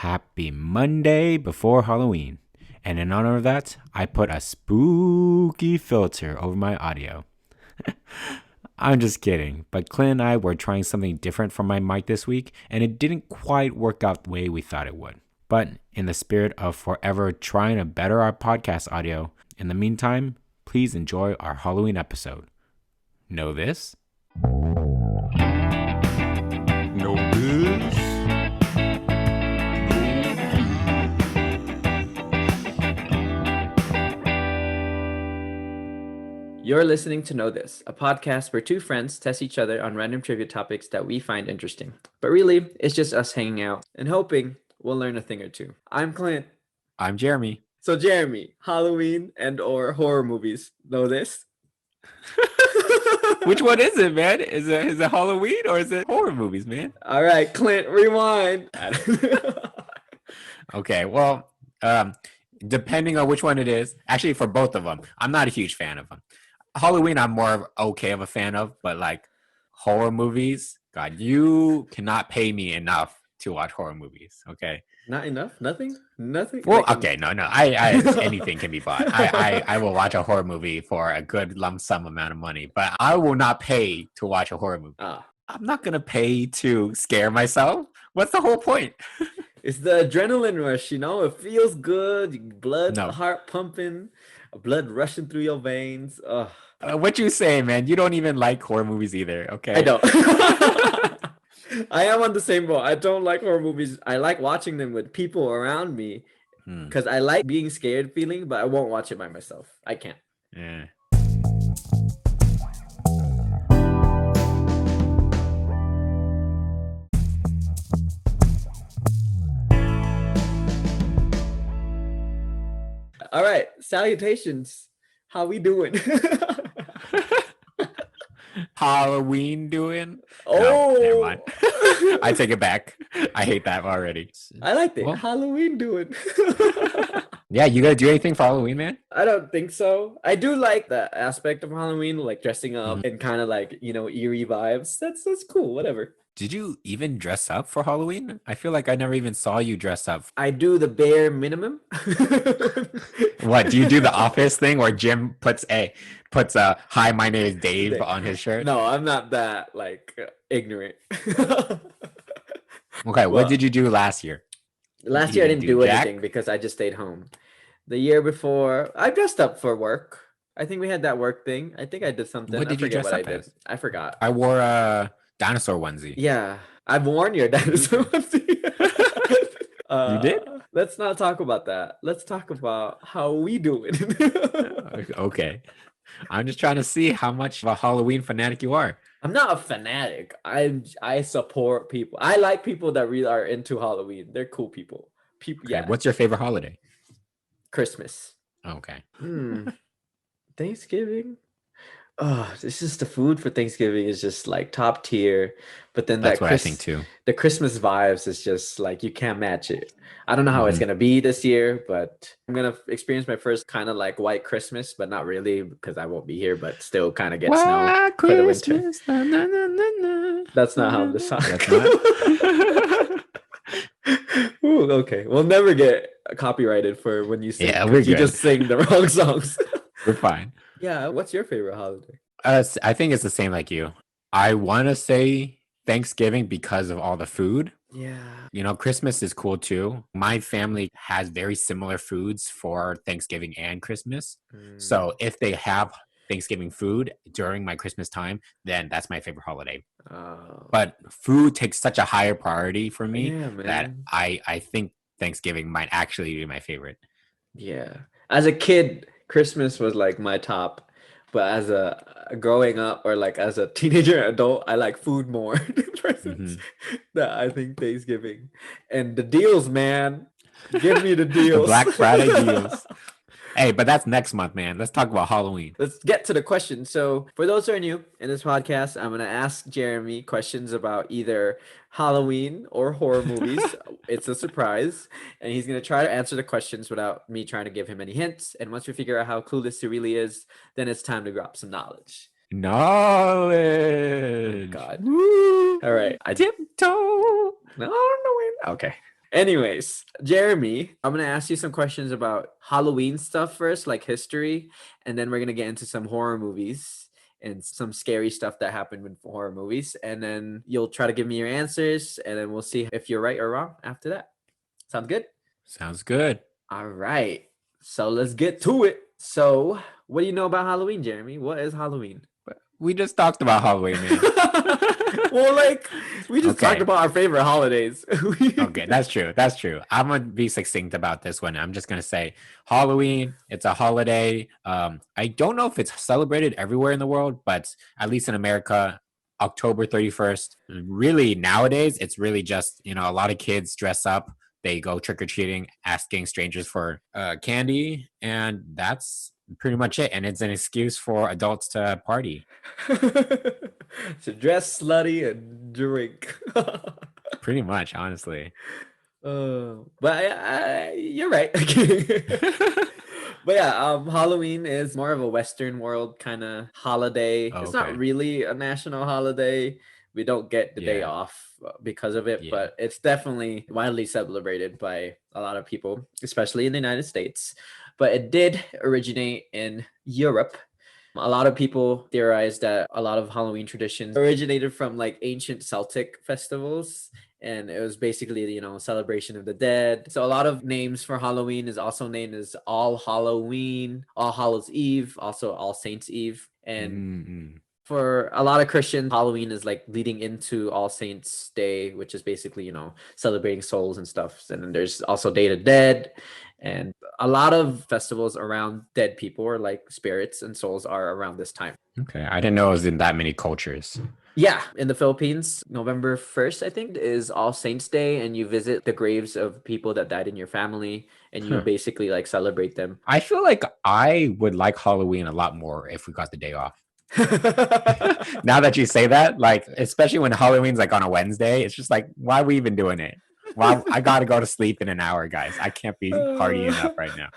Happy Monday before Halloween. And in honor of that, I put a spooky filter over my audio. I'm just kidding, but Clint and I were trying something different for my mic this week, and it didn't quite work out the way we thought it would. But in the spirit of forever trying to better our podcast audio, in the meantime, please enjoy our Halloween episode. Know this? Know this? You're listening to Know This, a podcast where two friends test each other on random trivia topics that we find interesting. But really, it's just us hanging out and hoping we'll learn a thing or two. I'm Clint. I'm Jeremy. So Jeremy, Halloween and or horror movies, know this? Which one is it, man? Is it Halloween or is it horror movies, man? All right, Clint, rewind. Okay, well, depending on which one it is, actually for both of them, I'm not a huge fan of them. Halloween, I'm more of okay of a fan of, but like horror movies, God, you cannot pay me enough to watch horror movies. Okay. Not enough? Nothing? Well, okay, no. I anything can be bought. I will watch a horror movie for a good lump sum amount of money, but I will not pay to watch a horror movie. I'm not gonna pay to scare myself. What's the whole point? It's the adrenaline rush, you know? It feels good. Blood, heart pumping, blood rushing through your veins. What you say, man? You don't even like horror movies either, okay? I don't. I am on the same boat. I don't like horror movies. I like watching them with people around me because I like being scared feeling, but I won't watch it by myself. I can't. Yeah. All right. Salutations. How we doing? Halloween doing? Oh, no, never mind. I take it back. I hate that already. I like it. Well, Halloween doing. Yeah, you gotta do anything for Halloween, man? I don't think so. I do like the aspect of Halloween, like dressing up and kind of like, you know, eerie vibes. That's cool. Whatever. Did you even dress up for Halloween? I feel like I never even saw you dress up. I do the bare minimum. What, do you do the office thing where Jim puts hi, my name is Dave on his shirt? No, I'm not that like ignorant. Okay, what did you do last year? Last year I didn't do anything because I just stayed home. The year before, I dressed up for work. I think we had that work thing. I think I did something. What did you dress up as? I forgot. I wore a dinosaur onesie. Yeah, I've worn your dinosaur onesie. You did? Let's not talk about that. Let's talk about how we do it. Okay. I'm just trying to see how much of a Halloween fanatic you are. I'm not a fanatic. I support people. I like people that really are into Halloween. They're cool people. People. Okay. Yeah. What's your favorite holiday? Christmas. Okay. Thanksgiving. Oh, this is the food for Thanksgiving is just like top tier. But then that's what I think too. The Christmas vibes is just like you can't match it. I don't know how it's gonna be this year, but I'm gonna experience my first kind of like white Christmas, but not really because I won't be here, but still kind of get snow for the winter. Na, na, na, na, na. That's not how the song goes. Ooh, okay. We'll never get copyrighted for when you sing. Yeah, you just sing the wrong songs. We're fine. Yeah. What's your favorite holiday? I think it's the same like you. I want to say Thanksgiving because of all the food. Yeah. You know, Christmas is cool too. My family has very similar foods for Thanksgiving and Christmas. So if they have Thanksgiving food during my Christmas time, then that's my favorite holiday. But food takes such a higher priority for me that I think Thanksgiving might actually be my favorite. Yeah. As a kid, Christmas was like my top. But as a growing up or like as a teenager adult, I like food more than presents. That I think Thanksgiving. And the deals, man. Give me the deals. The Black Friday deals. Hey, but that's next month, man. Let's talk about Halloween. Let's get to the question. So for those who are new in this podcast, I'm going to ask Jeremy questions about either Halloween or horror movies. It's a surprise. And he's going to try to answer the questions without me trying to give him any hints. And once we figure out how clueless he really is, then it's time to drop some knowledge. Knowledge. God. Woo. All right. Tiptoe. No. Okay. Anyways, Jeremy, I'm gonna ask you some questions about Halloween stuff first, like history, and then we're gonna get into some horror movies and some scary stuff that happened with horror movies, and then you'll try to give me your answers, and then we'll see if you're right or wrong after that. Sound good? Sounds good. All right. So let's get to it. So, what do you know about Halloween, Jeremy? What is Halloween? We just talked about Halloween, man. Well, like we just Okay. talked about our favorite holidays. Okay, that's true. That's true. I'm gonna be succinct about this one. I'm just gonna say Halloween. It's a holiday. I don't know if it's celebrated everywhere in the world, but at least in America, October 31st. Really, nowadays, it's really just a lot of kids dress up. They go trick or treating, asking strangers for candy, and that's pretty much it. And it's an excuse for adults to party. To dress slutty and drink. Pretty much, honestly. But you're right. But yeah, Halloween is more of a Western world kind of holiday. Oh, It's okay. not really a national holiday. We don't get the day Yeah. off because of it, Yeah. but it's definitely widely celebrated by a lot of people, especially in the United States. But it did originate in Europe. A lot of people theorize that a lot of Halloween traditions originated from like ancient Celtic festivals. And it was basically, celebration of the dead. So a lot of names for Halloween is also named as All Halloween, All Hallows Eve, also All Saints Eve. And Mm-mm. for a lot of Christians, Halloween is like leading into All Saints Day, which is basically, celebrating souls and stuff. And then there's also Day of the Dead. And a lot of festivals around dead people or like spirits and souls are around this time. Okay, I didn't know it was in that many cultures. Yeah, in the Philippines, November 1st, I think, is All Saints Day, and you visit the graves of people that died in your family, and you Huh. basically like celebrate them. I feel like I would like Halloween a lot more if we got the day off. Now that you say that, like, especially when Halloween's like on a Wednesday, it's just like, why are we even doing it? Well, I gotta go to sleep in an hour, guys. I can't be partying up right now.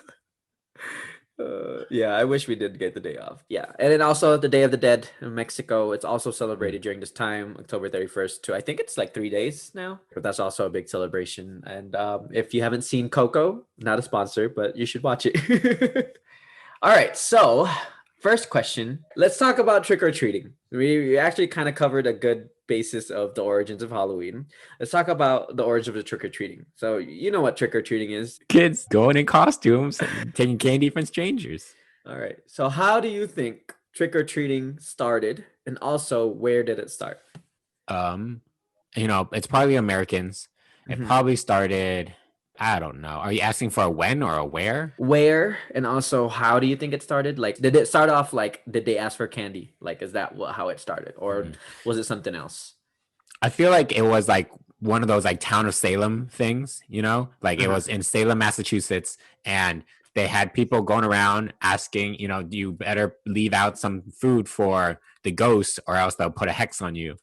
Yeah, I wish we did get the day off. Yeah, and then also the Day of the Dead in Mexico. It's also celebrated during this time, October 31st to I think it's like 3 days now. But that's also a big celebration. And if you haven't seen Coco, not a sponsor, but you should watch it. All right, so first question. Let's talk about trick or treating. We actually kind of covered a good basis of the origins of Halloween. Let's talk about the origin of the trick or treating. So you know what trick or treating is. Kids going in costumes, and taking candy from strangers. All right. So how do you think trick or treating started, and also where did it start? It's probably Americans. It Mhm. probably started. I don't know. Are you asking for a when or a where? Where and also how do you think it started? Like, did it start off like did they ask for candy? Like, is that how it started, or was it something else? I feel like it was like one of those like town of Salem things, like it was in Salem, Massachusetts, and they had people going around asking, you better leave out some food for the ghost or else they'll put a hex on you.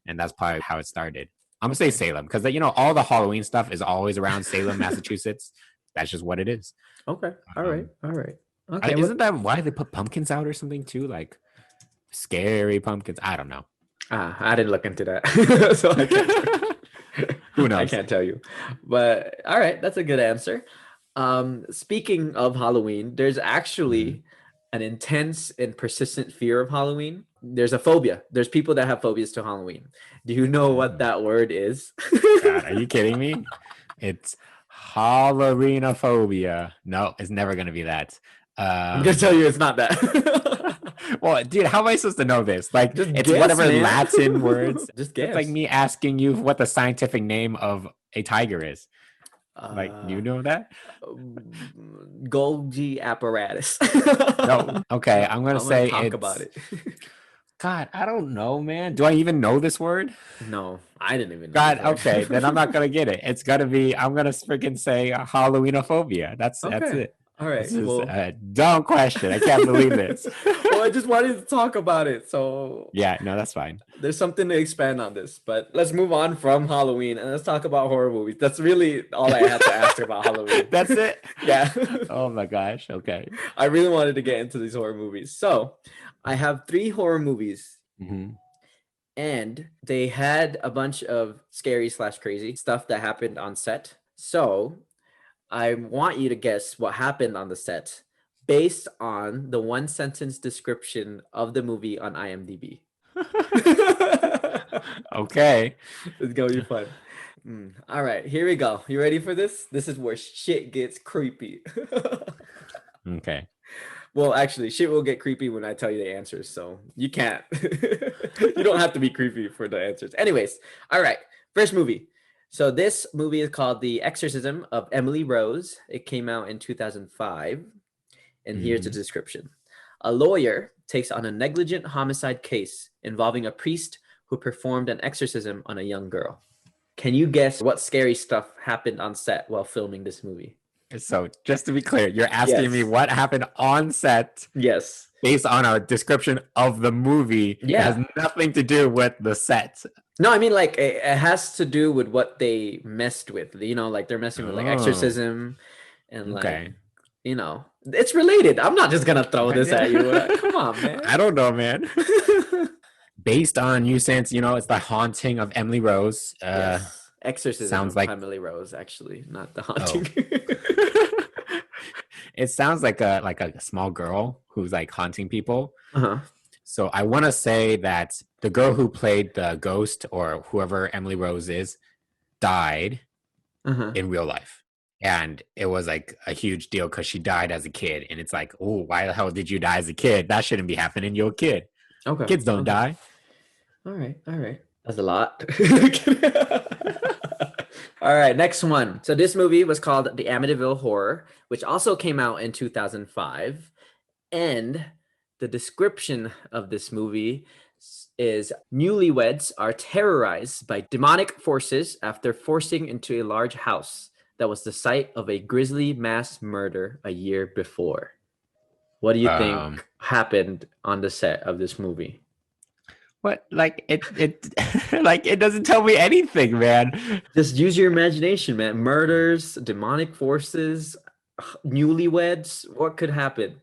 And that's probably how it started. I'm gonna say Salem because all the Halloween stuff is always around Salem, Massachusetts. That's just what it is. Okay. All right. Okay. Isn't that why they put pumpkins out or something too? Like scary pumpkins. I don't know. I didn't look into that, so I can't. Who knows? I can't tell you. But all right, that's a good answer. Speaking of Halloween, there's actually an intense and persistent fear of Halloween. There's a phobia. There's people that have phobias to Halloween. Do you know what that word is? God, are you kidding me? It's Halloweenophobia. No, it's never gonna be that. I'm gonna tell you it's not that. Well, dude, how am I supposed to know this? Like, Just it's guess, whatever man. Latin words. Just guess. It's like me asking you what the scientific name of a tiger is. Like, you know that? Golgi apparatus. No. Okay, I'm gonna say talk it's. about it. God, I don't know, man. Do I even know this word? No, I didn't even know. God, this word. okay, then I'm not gonna get it. It's gonna be. I'm gonna freaking say Halloweenophobia. That's it. All right. This is a dumb question. I can't believe this. Well, I just wanted to talk about it. So Yeah, no, that's fine. there's something to expand on this. But let's move on from Halloween and let's talk about horror movies. That's really all I had to ask about Halloween. That's it? Yeah. Oh my gosh. Okay. I really wanted to get into these horror movies. So I have 3 horror movies. Mm-hmm. And they had a bunch of scary / crazy stuff that happened on set. So I want you to guess what happened on the set based on the one sentence description of the movie on IMDb. Okay. It's gonna be fun. All right, here we go. You ready for this? This is where shit gets creepy. Okay. Well, actually, shit will get creepy when I tell you the answers, so you can't. You don't have to be creepy for the answers. Anyways, all right, first movie. So this movie is called The Exorcism of Emily Rose. It came out in 2005, and here's the description. A lawyer takes on a negligent homicide case involving a priest who performed an exorcism on a young girl. Can you guess what scary stuff happened on set while filming this movie? So just to be clear, you're asking me what happened on set Yes. based on a description of the movie. Yeah. It has nothing to do with the set. No, I mean, like, it has to do with what they messed with. You know, like, they're messing with, like, exorcism and, like, you know, it's related. I'm not just going to throw this at you. Come on, man. I don't know, man. Based on you saying, you know, it's the haunting of Emily Rose. Yes. Exorcism sounds of like Emily Rose, actually, not the haunting. It sounds like a small girl who's like haunting people. Uh-huh. So I want to say that the girl who played the ghost or whoever Emily Rose is died in real life. And it was like a huge deal because she died as a kid. And it's like, oh, why the hell did you die as a kid? That shouldn't be happening. You're a kid. Okay. Kids don't die. All right. That's a lot. All right, next one. So this movie was called The Amityville Horror, which also came out in 2005. And the description of this movie is newlyweds are terrorized by demonic forces after forcing into a large house that was the site of a grisly mass murder a year before. What do you think happened on the set of this movie? What? Like it like it doesn't tell me anything, man. Just use your imagination, man. Murders, demonic forces, newlyweds. What could happen?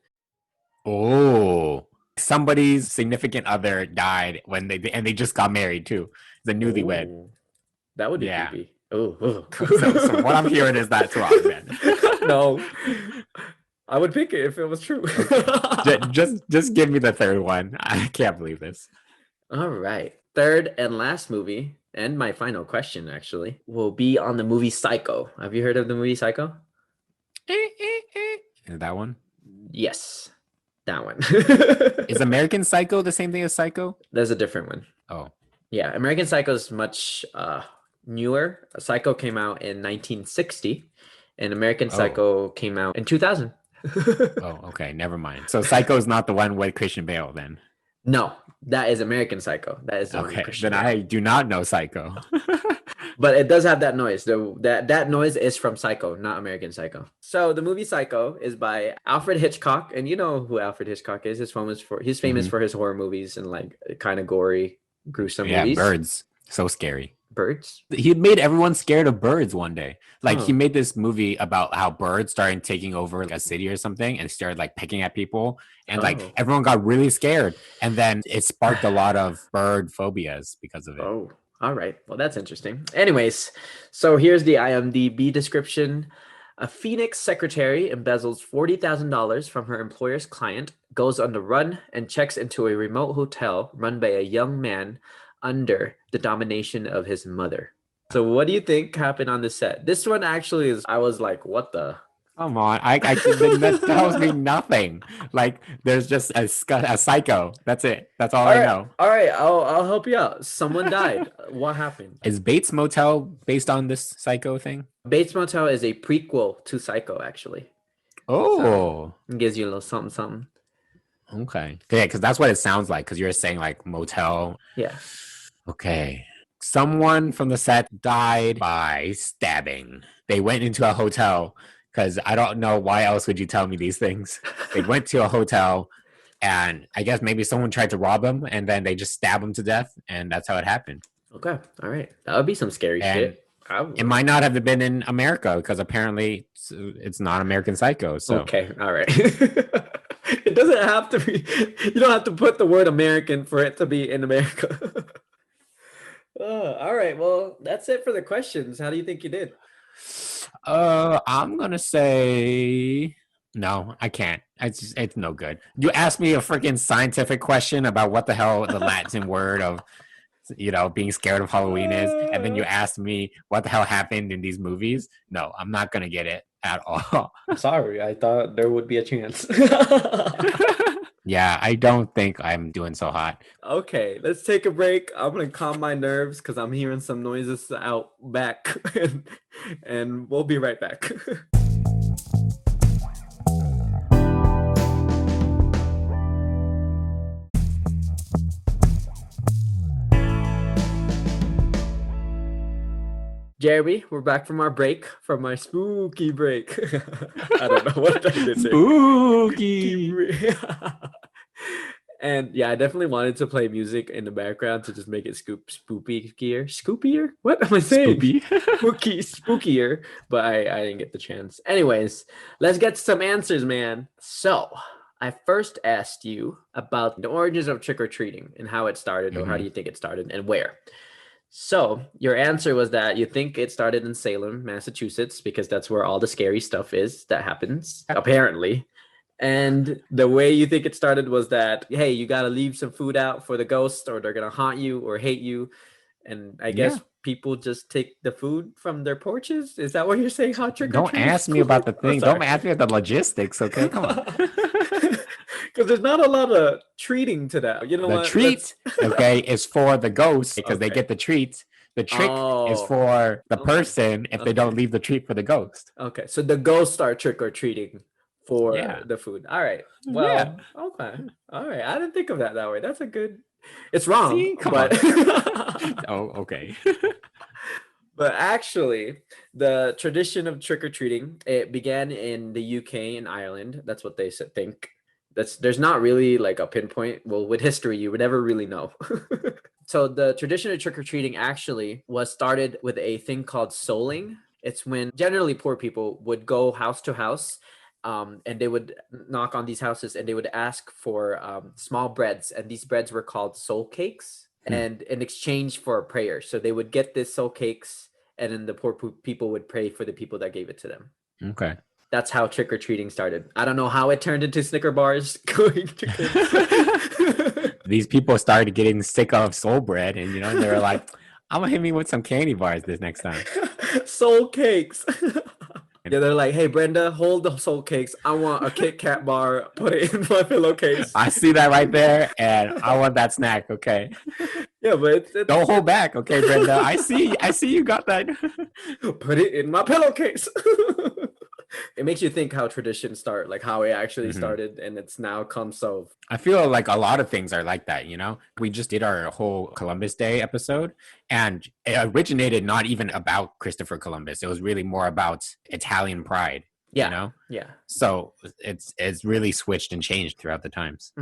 Oh, somebody's significant other died when they just got married too. The newlywed. Ooh, that would be creepy. Oh. So what I'm hearing is that's wrong, man. No, I would pick it if it was true. just give me the third one. I can't believe this. All right. Third and last movie, and my final question actually, will be on the movie Psycho. Have you heard of the movie Psycho? Is that one? Yes, that one. Is American Psycho the same thing as Psycho? There's a different one. Oh. Yeah, American Psycho is much newer. Psycho came out in 1960, and American Psycho came out in 2000. Oh, okay. Never mind. So Psycho is not the one with Christian Bale then? No, that is American Psycho. That is okay. Then I do not know Psycho. But it does have that noise. That noise is from Psycho, not American Psycho. So the movie Psycho is by Alfred Hitchcock, and you know who Alfred Hitchcock is. He's famous for his horror movies and like kind of gory, gruesome movies. Yeah, birds. So scary. Birds? He made everyone scared of birds one day. Like he made this movie about how birds started taking over like a city or something and started like picking at people. And like everyone got really scared. And then it sparked a lot of bird phobias because of it. Oh, all right. Well, that's interesting. Anyways, so here's the IMDb description. A Phoenix secretary embezzles $40,000 from her employer's client, goes on the run, and checks into a remote hotel run by a young man under the domination of his mother. So what do you think happened on the set? This one actually is, I was like, what the? Come on, that tells me nothing. Like there's just a psycho. That's it. That's all I know. All right, I'll help you out. Someone died. What happened? Is Bates Motel based on this Psycho thing? Bates Motel is a prequel to Psycho, actually. Oh, so it gives you a little something. Okay, yeah, because that's what it sounds like. Because you're saying like motel. Yeah. Okay. Someone from the set died by stabbing. They went into a hotel. Because I don't know why else would you tell me these things. They went to a hotel, and I guess maybe someone tried to rob them, and then they just stab them to death, and that's how it happened. Okay, all right. That would be some scary shit. It might not have been in America, because apparently it's not American Psycho. So okay, all right. It doesn't have to be. You don't have to put the word American for it to be in America. All right, well, that's it for the questions. How do you think you did? I'm gonna say no. I can't. It's no good. You asked me a freaking scientific question about what the hell the Latin word of being scared of Halloween is, and then you asked me what the hell happened in these movies. No, I'm not gonna get it at all. Sorry, I thought there would be a chance. Yeah, I don't think I'm doing so hot. Okay, let's take a break. I'm gonna calm my nerves because I'm hearing some noises out back, and we'll be right back. Jeremy, we're back from our break, from our spooky break. I don't know what I did there. Spooky. And yeah, I definitely wanted to play music in the background to just make it spookier. Scoopier? What am I saying? Spoopy. Spookier, but I didn't get the chance. Anyways, let's get to some answers, man. So I first asked you about the origins of trick-or-treating and how it started, or how do you think it started and where? So your answer was that you think it started in Salem, Massachusetts, because that's where all the scary stuff is that happens, apparently. And the way you think it started was that, hey, you got to leave some food out for the ghost or they're going to haunt you or hate you. And I guess people just take the food from their porches. Is that what you're saying? How trick or treat? Don't ask me about the thing. Don't ask me about the logistics, okay? Come on. Because there's not a lot of treating to that. You know what? The treat, okay, is for the ghost because they get the treat. The trick is for the person if they don't leave the treat for the ghost. Okay, so the ghosts are trick or treating for the food. All right. Well, okay. All right. I didn't think of that way. That's a good. It's wrong. See? Come on. Oh, okay. But actually, the tradition of trick or treating, it began in the UK and Ireland. That's what they think. There's not really like a pinpoint. Well, with history, you would never really know. So the tradition of trick or treating actually was started with a thing called souling. It's when generally poor people would go house to house. And they would knock on these houses and they would ask for small breads, and these breads were called soul cakes, and in exchange for a prayer. So they would get this soul cakes, and then the poor people would pray for the people that gave it to them. Okay. That's how trick-or-treating started. I don't know how it turned into Snicker bars going to kids. These people started getting sick of soul bread, and they were like, I'm gonna hit me with some candy bars this next time. Soul cakes. Yeah, they're like, hey, Brenda, hold the soul cakes. I want a Kit Kat bar. Put it in my pillowcase. I see that right there, and I want that snack, okay? Yeah, but don't hold back, okay, Brenda? I see you got that. Put it in my pillowcase. It makes you think how traditions start, like how it actually started, and it's now come so. I feel like a lot of things are like that, We just did our whole Columbus Day episode, and it originated not even about Christopher Columbus. It was really more about Italian pride, Yeah. So it's really switched and changed throughout the times.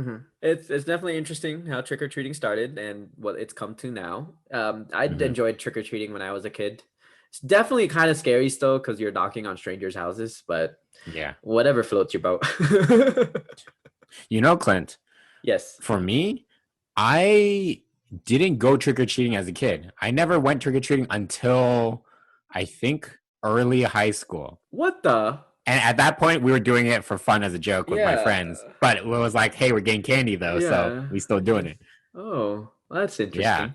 It's definitely interesting how trick-or-treating started and what it's come to now. I enjoyed trick-or-treating when I was a kid. It's definitely kind of scary still because you're knocking on strangers' houses, but yeah, whatever floats your boat. Clint. Yes. For me, I didn't go trick-or-treating as a kid. I never went trick-or-treating until I think early high school. What the? And at that point, we were doing it for fun as a joke with my friends. But it was like, hey, we're getting candy though, so we still doing it. Oh, well, that's interesting. Yeah.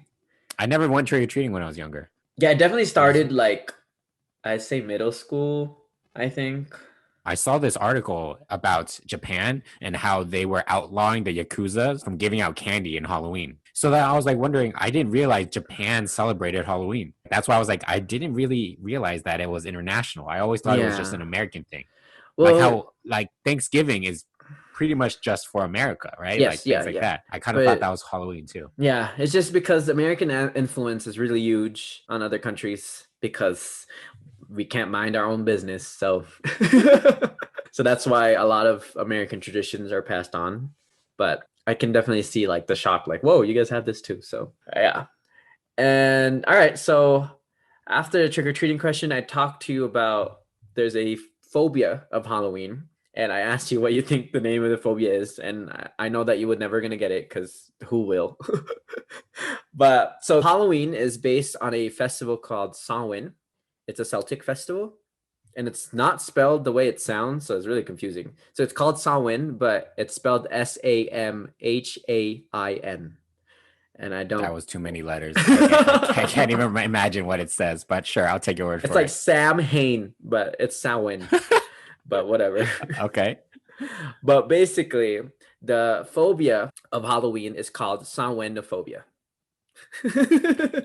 I never went trick-or-treating when I was younger. Yeah, it definitely started like, I'd say middle school, I think. I saw this article about Japan and how they were outlawing the Yakuza from giving out candy in Halloween. So that I was like wondering, I didn't realize Japan celebrated Halloween. That's why I was like, I didn't really realize that it was international. I always thought it was just an American thing. Well, like how like Thanksgiving is pretty much just for America, right? Yes, like things like that. I kind of thought that was Halloween too. Yeah, it's just because American influence is really huge on other countries because we can't mind our own business. So so that's why a lot of American traditions are passed on. But I can definitely see like the shock, like, whoa, you guys have this too. So yeah. And all right, so after the trick-or-treating question, I talked to you about there's a phobia of Halloween. And I asked you what you think the name of the phobia is. And I know that you would never going to get it because who will? But so Halloween is based on a festival called Samhain. It's a Celtic festival. and it's not spelled the way it sounds, so it's really confusing. So it's called Samhain, but it's spelled Samhain. And I That don't. was too many letters. I can't even imagine what it says, but sure, I'll take your word It's for like it. Sam Hain, but it's Samhain. But whatever. Okay. But basically, the phobia of Halloween is called Samhainophobia.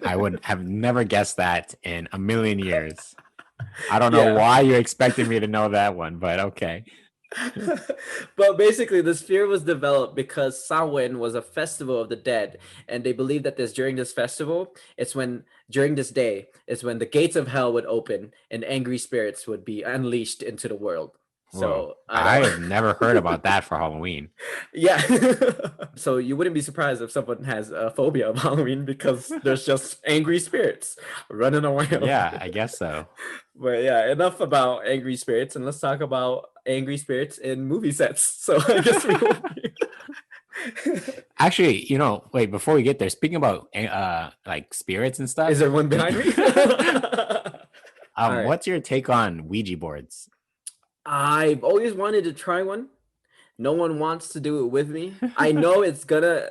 I would have never guessed that in a million years. I don't know Yeah. why you're expecting me to know that one, but okay. But basically, this fear was developed because Samhain was a festival of the dead, and they believed that during this festival, during this day, is when the gates of hell would open and angry spirits would be unleashed into the world. Whoa. So I have never heard about that for Halloween. Yeah. So you wouldn't be surprised if someone has a phobia of Halloween because there's just angry spirits running around. Yeah, I guess so. But yeah, enough about angry spirits, and let's talk about angry spirits in movie sets. So I guess we will Actually, wait, before we get there, speaking about like spirits and stuff. Is there one behind me? All right. What's your take on Ouija boards? I've always wanted to try one. No one wants to do it with me. I know it's gonna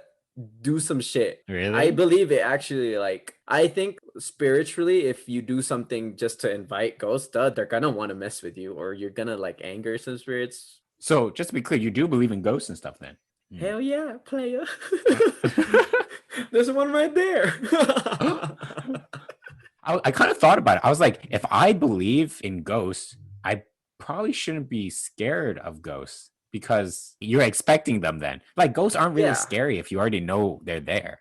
do some shit. Really? I believe it actually. Like, I think spiritually, if you do something just to invite ghosts, they're gonna want to mess with you, or you're gonna like anger some spirits. So just to be clear, you do believe in ghosts and stuff then? Hell yeah, player. There's one right there. I kind of thought about it. I was like, if I believe in ghosts, I probably shouldn't be scared of ghosts because you're expecting them then. Like, ghosts aren't really scary if you already know they're there,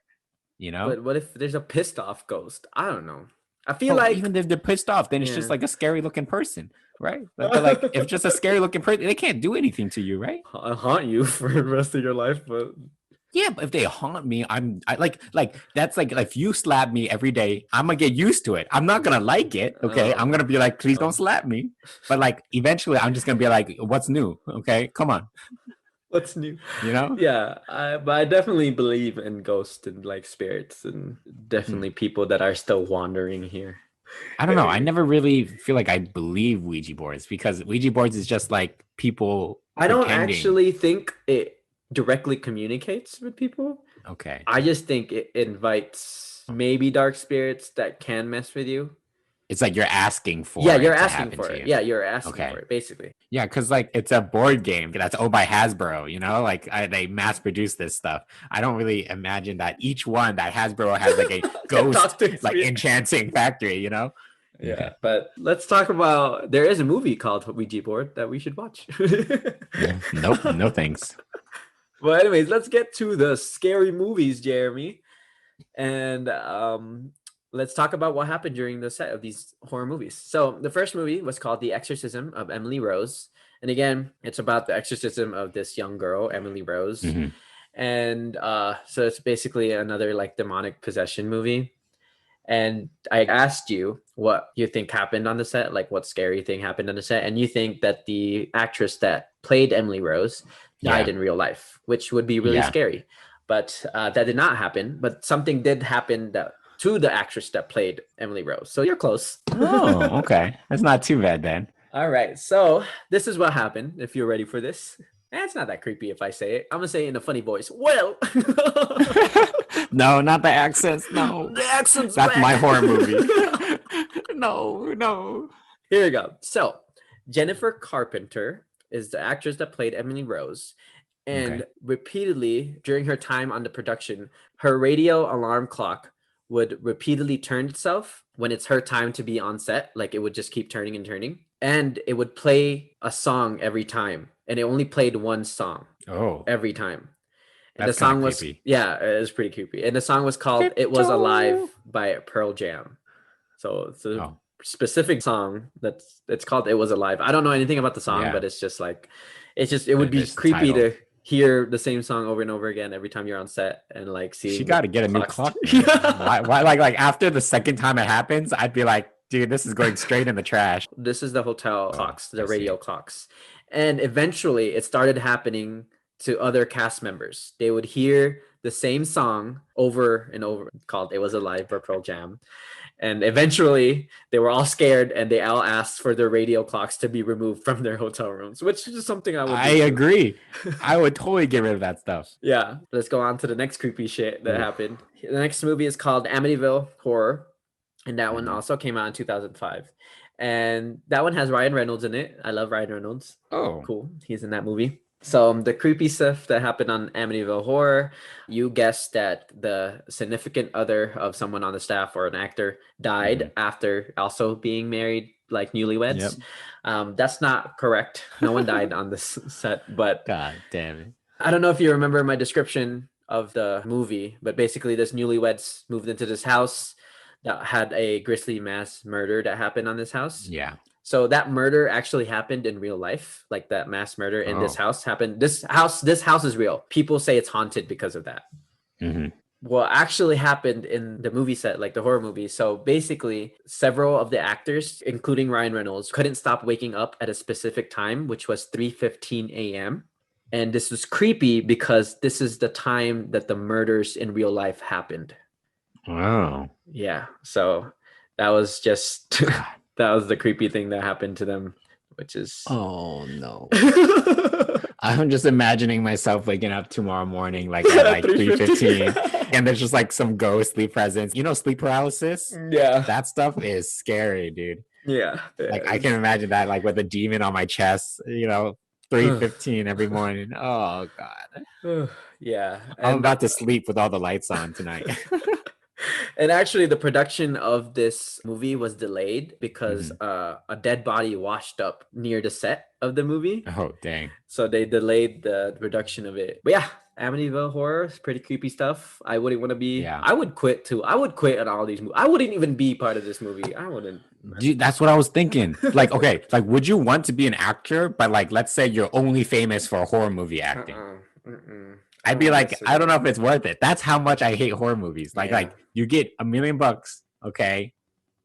But what if there's a pissed off ghost? I don't know. I feel like even if they're pissed off, then it's just like a scary looking person, right? But like, if it's just a scary looking person, they can't do anything to you, right? Haunt you for the rest of your life, but yeah, but if they haunt me, I like that's like if you slap me every day, I'm gonna get used to it. I'm not gonna like it, okay? I'm gonna be like, please don't slap me. But like eventually, I'm just gonna be like, what's new? Okay, come on. What's new? Yeah, but I definitely believe in ghosts and like spirits, and definitely people that are still wandering here. I don't know. I never really feel like I believe Ouija boards because Ouija boards is just like people. I don't actually think it directly communicates with people. Okay. I just think it invites maybe dark spirits that can mess with you. It's like you're asking for it. You're asking for it. Yeah, you're asking for it, basically. Yeah, because like it's a board game that's owned by Hasbro, like they mass produce this stuff. I don't really imagine that each one that Hasbro has like a ghost like enchanting factory, Yeah, but let's talk about, there is a movie called Ouija Board that we should watch. Nope, no thanks. Well, anyways, let's get to the scary movies, Jeremy. And let's talk about what happened during the set of these horror movies. So the first movie was called The Exorcism of Emily Rose. And again, it's about the exorcism of this young girl, Emily Rose. Mm-hmm. And so it's basically another like demonic possession movie. And I asked you what you think happened on the set, like what scary thing happened on the set. And you think that the actress that played Emily Rose died in real life, which would be really scary. But that did not happen. But something did happen to the actress that played Emily Rose. So you're close. Oh, okay. That's not too bad then. All right. So this is what happened, if you're ready for this. It's not that creepy if I say it. I'm going to say it in a funny voice. Well. No, not the accents. No. The accents. That's my horror movie. No. Here we go. So Jennifer Carpenter is the actress that played Emily Rose. And repeatedly during her time on the production, her radio alarm clock would repeatedly turn itself when it's her time to be on set. Like it would just keep turning and turning. And it would play a song every time. And it only played one song every time. And that's the song was creepy. Yeah, it was pretty creepy. And the song was called It Was Alive by Pearl Jam. So it's a specific song it's called It Was Alive. I don't know anything about the song, but it's just like it would be creepy to hear the same song over and over again every time you're on set and like see. She got to get a new clock. Why like after the second time it happens, I'd be like, dude, this is going straight in the trash. This is the hotel clocks, the radio clocks. And eventually it started happening to other cast members. They would hear the same song over and over called It Was Alive by Pearl Jam. And eventually they were all scared and they all asked for their radio clocks to be removed from their hotel rooms, which is something I would I do too. agree. I would totally get rid of that stuff. Yeah, let's go on to the next creepy shit that happened. The next movie is called Amityville Horror, and that one also came out in 2005. And that one has Ryan Reynolds in it. I love Ryan Reynolds. Oh, Cool. He's in that movie. So the creepy stuff that happened on Amityville Horror, you guessed that the significant other of someone on the staff or an actor died after also being married, like newlyweds. That's not correct. No one died on this set, but God damn it. I don't know if you remember my description of the movie, but basically this newlyweds moved into this house that had a grisly mass murder that happened on this house. Yeah. So that murder actually happened in real life. Like that mass murder in this house happened. This house is real. People say it's haunted because of that. What actually happened in the movie set, like the horror movie. So basically, several of the actors, including Ryan Reynolds, couldn't stop waking up at a specific time, which was 3:15 a.m. And this was creepy because this is the time that the murders in real life happened. Wow. Yeah. So that was just that was the creepy thing that happened to them, which is Oh no. I'm just imagining myself waking up tomorrow morning like at like 3:15 and there's just like some ghostly presence. You know, sleep paralysis? Yeah. That stuff is scary, dude. Yeah. Like I can imagine that like with a demon on my chest, you know, 3:15 every morning. Oh god. Yeah. I'm about to sleep with all the lights on tonight. And actually, the production of this movie was delayed because a dead body washed up near the set of the movie. Oh, dang. So they delayed the production of it. But yeah, Amityville Horror is pretty creepy stuff. I wouldn't want to be. Yeah. I would quit too. I would quit on all these movies. I wouldn't even be part of this movie. I wouldn't. Dude, that's what I was thinking. Like, okay, like, would you want to be an actor? But like, let's say you're only famous for horror movie acting. I'd be like, I don't know if it's worth it. That's how much I hate horror movies. Like you get $1 million, okay?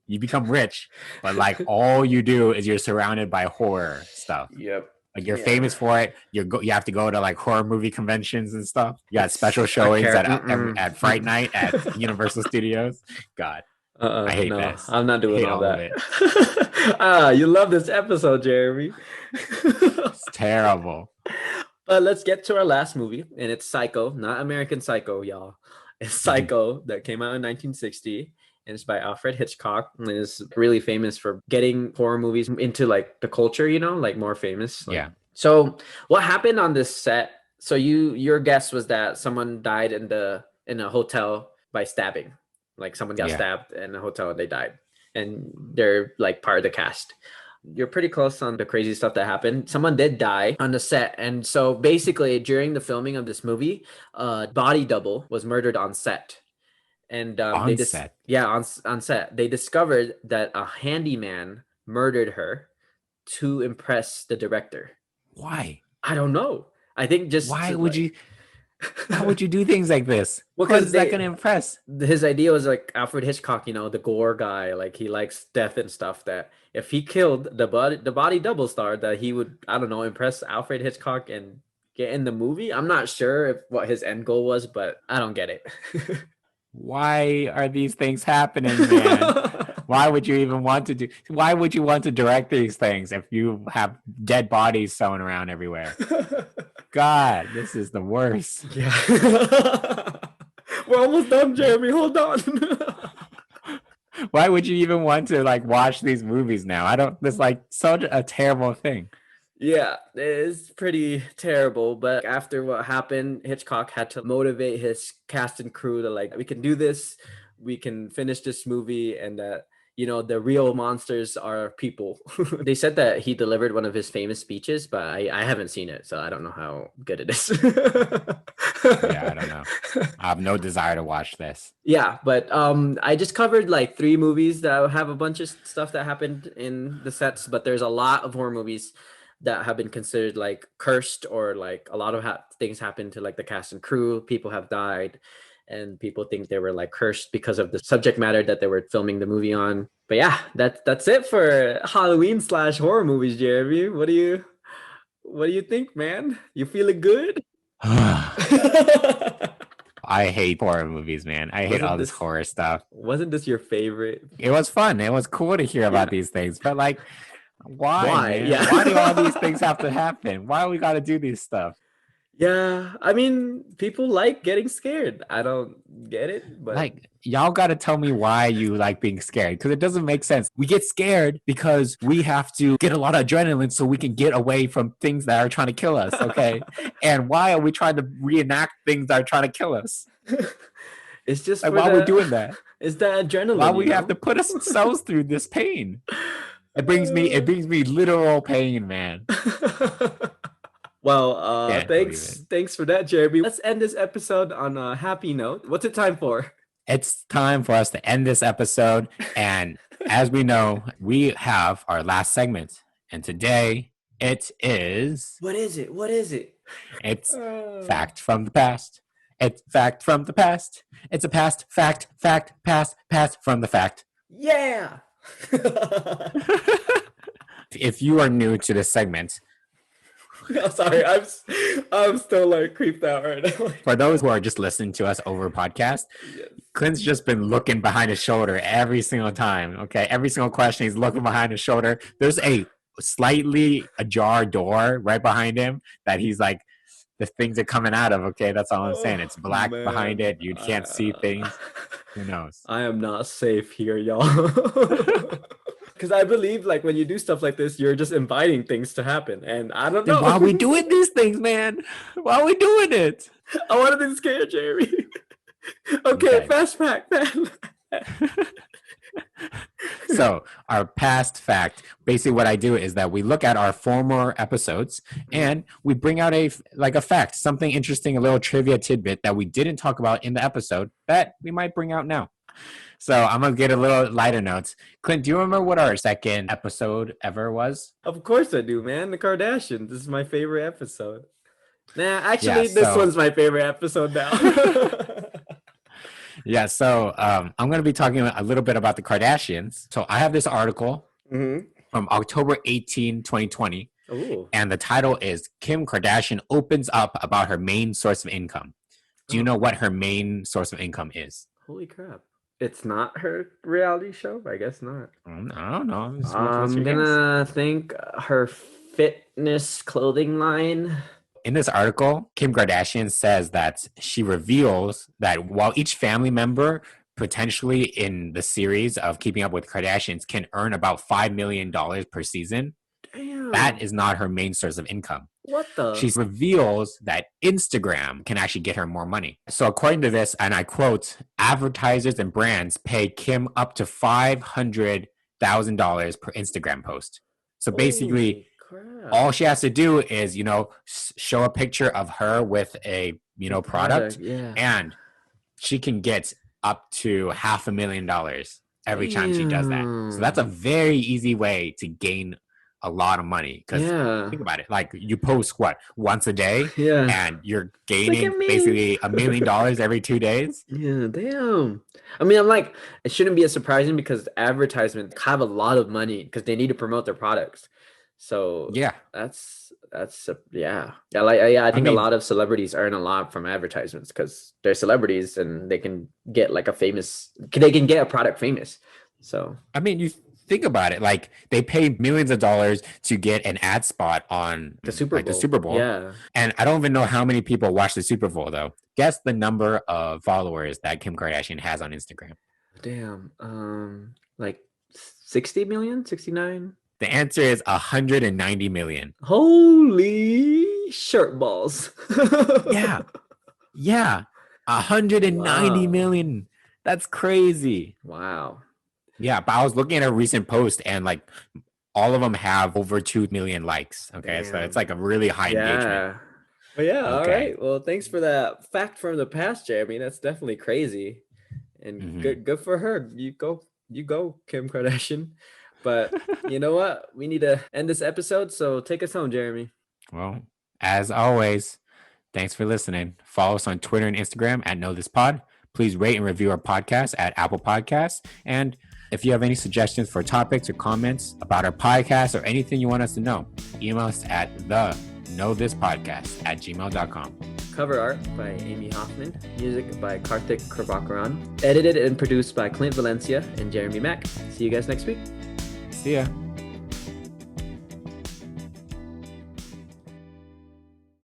You become rich, but like all you do is you're surrounded by horror stuff. Yep. Like you're famous for it. You have to go to like horror movie conventions and stuff. You got special showings at Fright Night at Universal Studios. God, I hate this. I'm not doing all that. You love this episode, Jeremy. It's terrible. Let's get to our last movie, and it's Psycho, not American Psycho, y'all. It's Psycho that came out in 1960, and it's by Alfred Hitchcock, and is really famous for getting horror movies into like the culture, you know, like more famous. Like, yeah. So what happened on this set? So your guess was that someone died in a hotel by stabbing, like someone got stabbed in a hotel and they died, and they're like part of the cast. You're pretty close on the crazy stuff that happened. Someone did die on the set. And so basically during the filming of this movie, body double was murdered on set. And on set? Yeah, on set. They discovered that a handyman murdered her to impress the director. Why? I don't know. I think just... Why would you do things like this? Because is that going to impress? His idea was like Alfred Hitchcock, you know, the gore guy. Like he likes death and stuff, that if he killed the body double star, that he would, I don't know, impress Alfred Hitchcock and get in the movie. I'm not sure what his end goal was, but I don't get it. Why are these things happening, man? Why would you want to direct these things if you have dead bodies sewn around everywhere? God, this is the worst. Yeah. We're almost done, Jeremy. Hold on. Why would you even want to like watch these movies now? It's like such a terrible thing. Yeah, it's pretty terrible. But after what happened, Hitchcock had to motivate his cast and crew to like, we can do this. We can finish this movie, and that, you know, the real monsters are people. They said that he delivered one of his famous speeches, but I haven't seen it, so I don't know how good it is. Yeah, I don't know. I have no desire to watch this. Yeah, but I just covered like 3 movies that have a bunch of stuff that happened in the sets, but there's a lot of horror movies that have been considered like cursed, or like a lot of things happened to like the cast and crew. People have died, and people think they were like cursed because of the subject matter that they were filming the movie on. But yeah, that's it for Halloween / horror movies, Jeremy. What do you think, man? You feeling good? I I hate horror movies, man. I hate Wasn't all this this- horror stuff. Wasn't this your favorite? It was fun. It was cool to hear about these things, but like, why? Man? Yeah. Why do all these things have to happen? Why we got to do these stuff? Yeah, I mean, people like getting scared. I don't get it, but Like, y'all got to tell me why you like being scared, because it doesn't make sense. We get scared because we have to get a lot of adrenaline so we can get away from things that are trying to kill us, okay? And why are we trying to reenact things that are trying to kill us? it's just Like, for why are we doing that? It's the adrenaline. Why we you have know? to put ourselves through this pain? It brings me literal pain, man. Well, Can't believe thanks for that, Jeremy. Let's end this episode on a happy note. What's it time for? It's time for us to end this episode. And as we know, we have our last segment. And today it is... What is it? What is it? It's fact from the past. It's fact from the past. It's a past fact, past from the fact. Yeah. If you are new to this segment, No, sorry, I'm still like creeped out right now. for those who are just listening to us over podcast, Yes. Clint's just been looking behind his shoulder every single time. Okay, every single question he's looking behind his shoulder. There's a slightly ajar door right behind him that he's like, the things are coming out of. Okay, that's all I'm saying. It's black behind it. You can't see things. Who knows? I am not safe here, y'all. Because I believe, like, when you do stuff like this, you're just inviting things to happen, and I don't know. Then why are we doing these things, man? Why are we doing it? I want to be scared, Jeremy. Okay, fast fact, man. So our past fact, basically what I do is that we look at our former episodes and we bring out a fact, something interesting, a little trivia tidbit that we didn't talk about in the episode that we might bring out now. So I'm going to get a little lighter notes. Clint, do you remember what our second episode ever was? Of course I do, man. The Kardashians. This is my favorite episode. Nah, actually, this one's my favorite episode now. Yeah, so I'm going to be talking a little bit about the Kardashians. So I have this article from October 18, 2020. Ooh. And the title is Kim Kardashian opens up about her main source of income. Do you know what her main source of income is? Holy crap. It's not her reality show? I guess not. I don't know. I'm gonna think her fitness clothing line. In this article, Kim Kardashian says that she reveals that while each family member potentially in the series of Keeping Up with Kardashians can earn about $5 million per season, Damn. that is not her main source of income. What the? She reveals that Instagram can actually get her more money. So according to this, and I quote, advertisers and brands pay Kim up to $500,000 per Instagram post. So basically, all she has to do is, show a picture of her with a, product, and she can get up to $500,000 every time she does that. So that's a very easy way to gain a lot of money. Because think about it, like you post once a day, and you're gaining basically $1 million every 2 days. Yeah, damn. I mean, I'm like, it shouldn't be as surprising because advertisements have a lot of money because they need to promote their products. So that's I think a lot of celebrities earn a lot from advertisements because they're celebrities and they can get they can get a product famous. So I mean, you think about it, like they pay millions of dollars to get an ad spot on the Super Bowl. Yeah. And I don't even know how many people watch the Super Bowl though. Guess the number of followers that Kim Kardashian has on Instagram. Damn. Like 60 million, 69. The answer is 190 million. Holy shirt balls. Yeah. 190 million. That's crazy. Wow. Yeah, but I was looking at a recent post and all of them have over 2 million likes. Okay, so it's a really high engagement. But all right. Well, thanks for that fact from the past, Jeremy. That's definitely crazy. And good for her. You go, Kim Kardashian. But you know what? We need to end this episode, so take us home, Jeremy. Well, as always, thanks for listening. Follow us on Twitter and Instagram at KnowThisPod. Please rate and review our podcast at Apple Podcasts. And if you have any suggestions for topics or comments about our podcast or anything you want us to know, email us at knowthispodcast@gmail.com. Cover art by Amy Hoffman. Music by Karthik Krabakaran. Edited and produced by Clint Valencia and Jeremy Mack. See you guys next week. See ya.